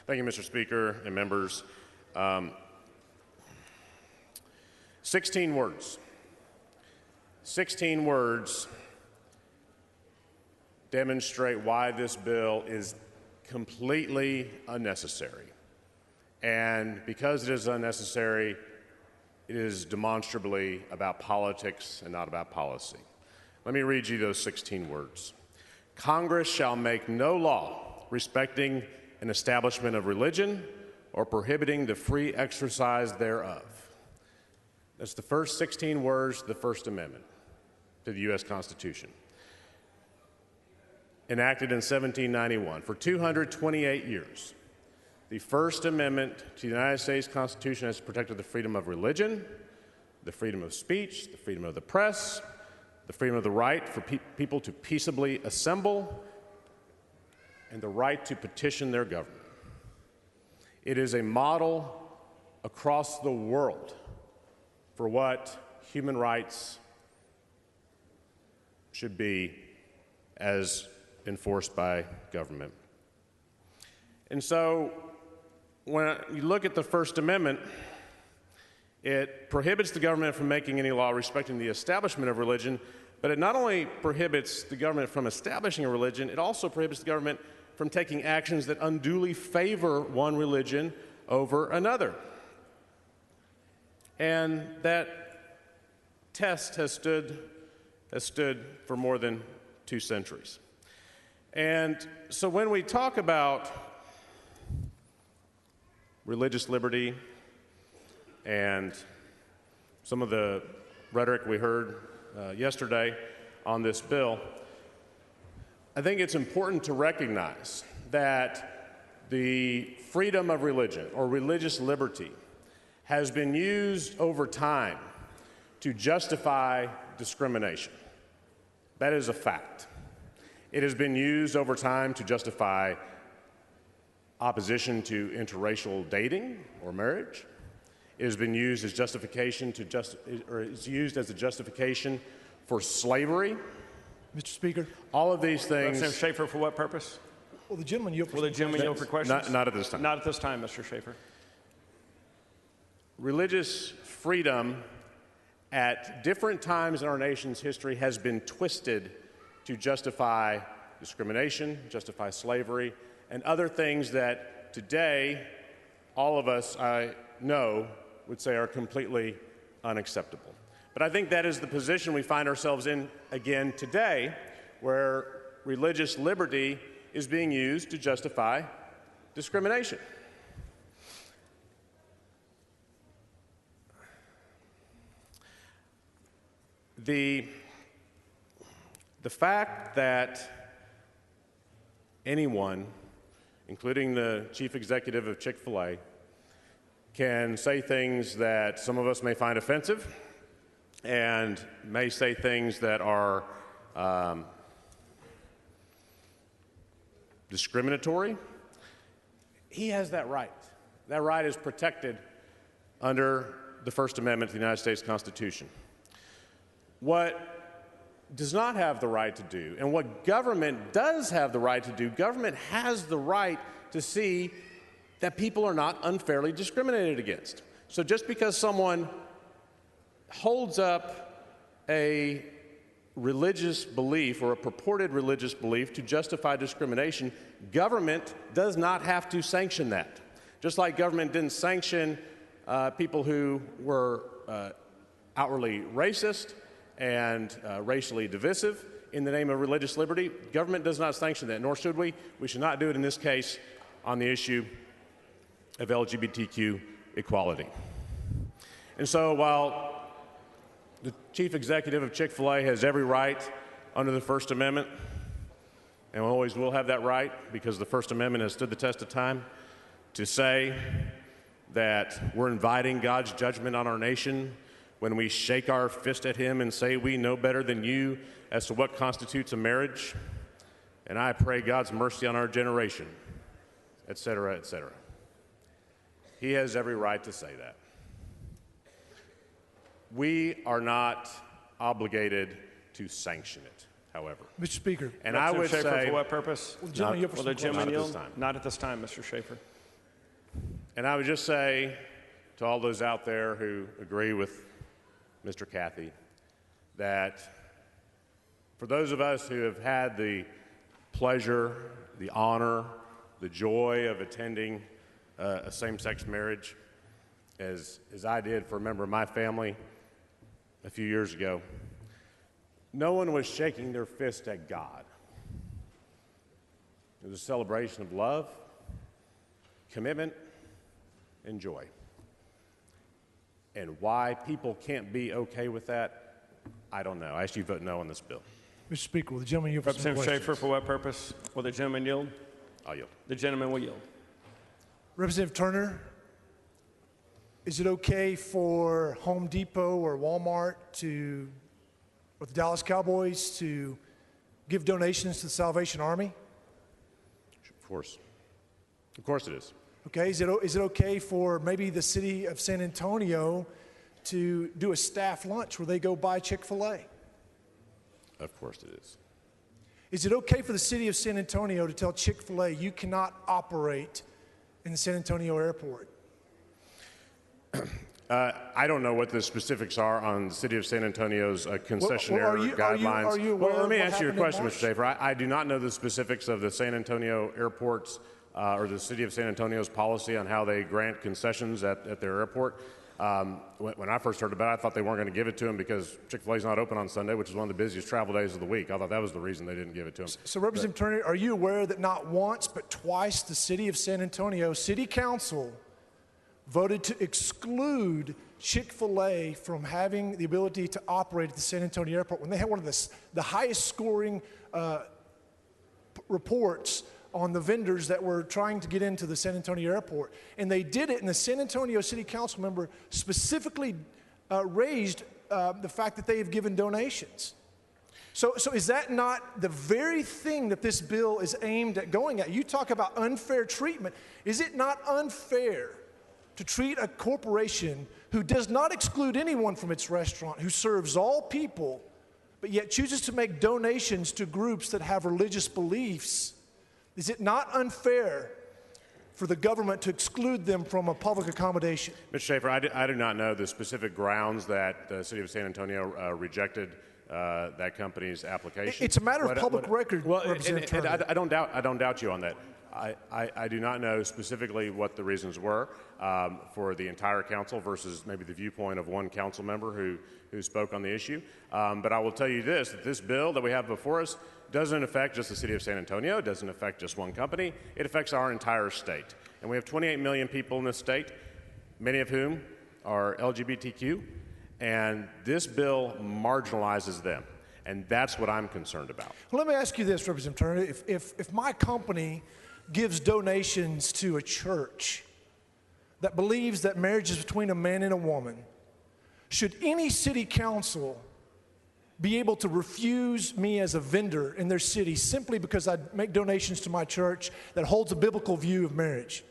Thank you, Mr. Speaker and members. 16 words. 16 words demonstrate why this bill is completely unnecessary. And because it is unnecessary, it is demonstrably about politics and not about policy. Let me read you those 16 words. Congress shall make no law respecting an establishment of religion or prohibiting the free exercise thereof. That's the first 16 words of the First Amendment to the U.S. Constitution. Enacted in 1791. For 228 years, the First Amendment to the United States Constitution has protected the freedom of religion, the freedom of speech, the freedom of the press, the freedom of the right for people to peaceably assemble, and the right to petition their government. It is a model across the world for what human rights should be as enforced by government. And so when you look at the First Amendment, it prohibits the government from making any law respecting the establishment of religion, but it not only prohibits the government from establishing a religion, it also prohibits the government from taking actions that unduly favor one religion over another. And that test has stood for more than 2 centuries. And so when we talk about religious liberty and some of the rhetoric we heard yesterday on this bill, I think it's important to recognize that the freedom of religion or religious liberty has been used over time to justify discrimination. That is a fact. It has been used over time to justify opposition to interracial dating or marriage. It has been used as justification is used as a justification for slavery. Mr. Speaker. All of these things. Representative Schaefer, for what purpose? Will the gentleman yield for Will the gentleman yield for questions? Not at this time. Not at this time, Mr. Schaefer. Religious freedom at different times in our nation's history has been twisted to justify discrimination, justify slavery, and other things that today all of us, I know, would say are completely unacceptable. But I think that is the position we find ourselves in again today, where religious liberty is being used to justify discrimination. The fact that anyone, including the chief executive of Chick-fil-A, can say things that some of us may find offensive and may say things that are discriminatory, he has that right. That right is protected under the First Amendment to the United States Constitution. What does not have the right to do, and what government does have the right to do, government has the right to see that people are not unfairly discriminated against. So just because someone holds up a religious belief or a purported religious belief to justify discrimination, government does not have to sanction that. Just like government didn't sanction people who were outwardly racist and racially divisive in the name of religious liberty, government does not sanction that, nor should we. We should not do it in this case on the issue of LGBTQ equality. And so while the chief executive of Chick-fil-A has every right under the First Amendment, and always will have that right because the First Amendment has stood the test of time, to say that we're inviting God's judgment on our nation when we shake our fist at him and say we know better than you as to what constitutes a marriage, and I pray God's mercy on our generation, et cetera, et cetera. He has every right to say that. We are not obligated to sanction it, however. Mr. Speaker. And I would Schaefer, say, for what purpose? Will the gentleman yield for Will the some gentleman Not at this yield? time. Not at this time, Mr. Schaefer. And I would just say to all those out there who agree with Mr. Cathy that for those of us who have had the pleasure, the honor, the joy of attending a same-sex marriage, as I did for a member of my family a few years ago, no one was shaking their fist at God. It was a celebration of love, commitment, and joy. And why people can't be okay with that, I don't know. I ask you to vote no on this bill. Mr. Speaker, will the gentleman yield for some Representative questions? Schaefer, for what purpose? Will the gentleman yield? I'll yield. The gentleman will yield. Representative Turner, is it okay for Home Depot or Walmart or the Dallas Cowboys to give donations to the Salvation Army? Of course. Of course it is. Okay, is it okay for maybe the city of San Antonio to do a staff lunch where they go buy Chick-fil-A? Of course it is. Is it okay for the city of San Antonio to tell Chick-fil-A you cannot operate in the San Antonio airport? I don't know what the specifics are on the city of San Antonio's concessionaire guidelines. Are you aware well, let me of what answer your happened in question, Mr. March? Schaefer. I do not know the specifics of the San Antonio airports or the city of San Antonio's policy on how they grant concessions at their airport. When I first heard about it, I thought they weren't going to give it to them because Chick-fil-A is not open on Sunday, which is one of the busiest travel days of the week. I thought that was the reason they didn't give it to them. So, Representative Turner, are you aware that not once but twice the city of San Antonio City Council voted to exclude Chick-fil-A from having the ability to operate at the San Antonio airport when they had one of the highest scoring reports on the vendors that were trying to get into the San Antonio airport? And they did it, and the San Antonio City Council member specifically raised the fact that they have given donations. So is that not the very thing that this bill is aimed at going at? You talk about unfair treatment. Is it not unfair to treat a corporation who does not exclude anyone from its restaurant, who serves all people, but yet chooses to make donations to groups that have religious beliefs? Is it not unfair for the government to exclude them from a public accommodation? Mr. Schaefer, I do not know the specific grounds that the city of San Antonio rejected that company's application. It's a matter of public record, Well, Representative Turner. I don't doubt you on that. I do not know specifically what the reasons were for the entire council versus maybe the viewpoint of one council member who spoke on the issue. But I will tell you this, that this bill that we have before us doesn't affect just the city of San Antonio, it doesn't affect just one company, it affects our entire state. And we have 28 million people in this state, many of whom are LGBTQ, and this bill marginalizes them. And that's what I'm concerned about. Well, let me ask you this, Representative Turner. If my company gives donations to a church that believes that marriage is between a man and a woman, should any city council be able to refuse me as a vendor in their city simply because I make donations to my church that holds a biblical view of marriage?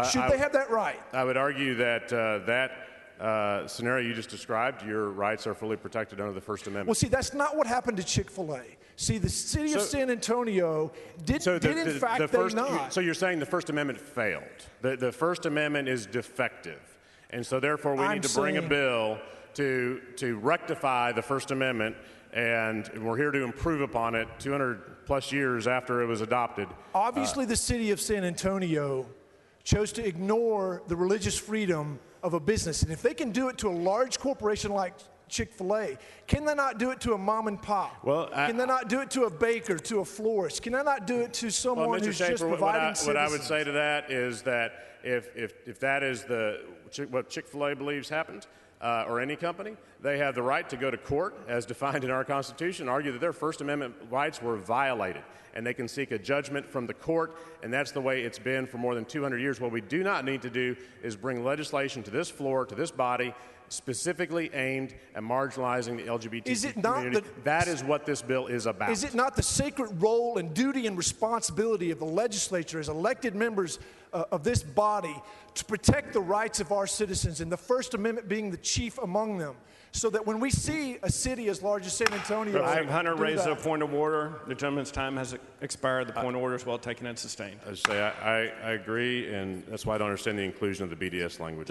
Should they have that right? I would argue that scenario you just described, your rights are fully protected under the First Amendment. Well, see, that's not what happened to Chick-fil-A. See, the city of San Antonio did in fact not. So you're saying the First Amendment failed. The First Amendment is defective. And so therefore we need to bring a bill to rectify the First Amendment, and we're here to improve upon it 200 plus years after it was adopted. Obviously, the city of San Antonio chose to ignore the religious freedom of a business. And if they can do it to a large corporation like Chick-fil-A, can they not do it to a mom and pop? Well, can they not do it to a baker, to a florist? Can they not do it to someone who's Schaefer, just providing citizens? what I would say to that is that if that is what Chick-fil-A believes happened, or any company, they have the right to go to court, as defined in our Constitution, argue that their First Amendment rights were violated, and they can seek a judgment from the court, and that's the way it's been for more than 200 years. What we do not need to do is bring legislation to this floor, to this body, specifically aimed at marginalizing the LGBT community. That is what this bill is about. Is it not the sacred role and duty and responsibility of the legislature as elected members of this body to protect the rights of our citizens, and the First Amendment being the chief among them, so that when we see a city as large as San Antonio, Representative Hunter do raised a that. point of order. The gentleman's time has expired. The point of order is well taken and sustained. I agree, and that's why I don't understand the inclusion of the BDS language.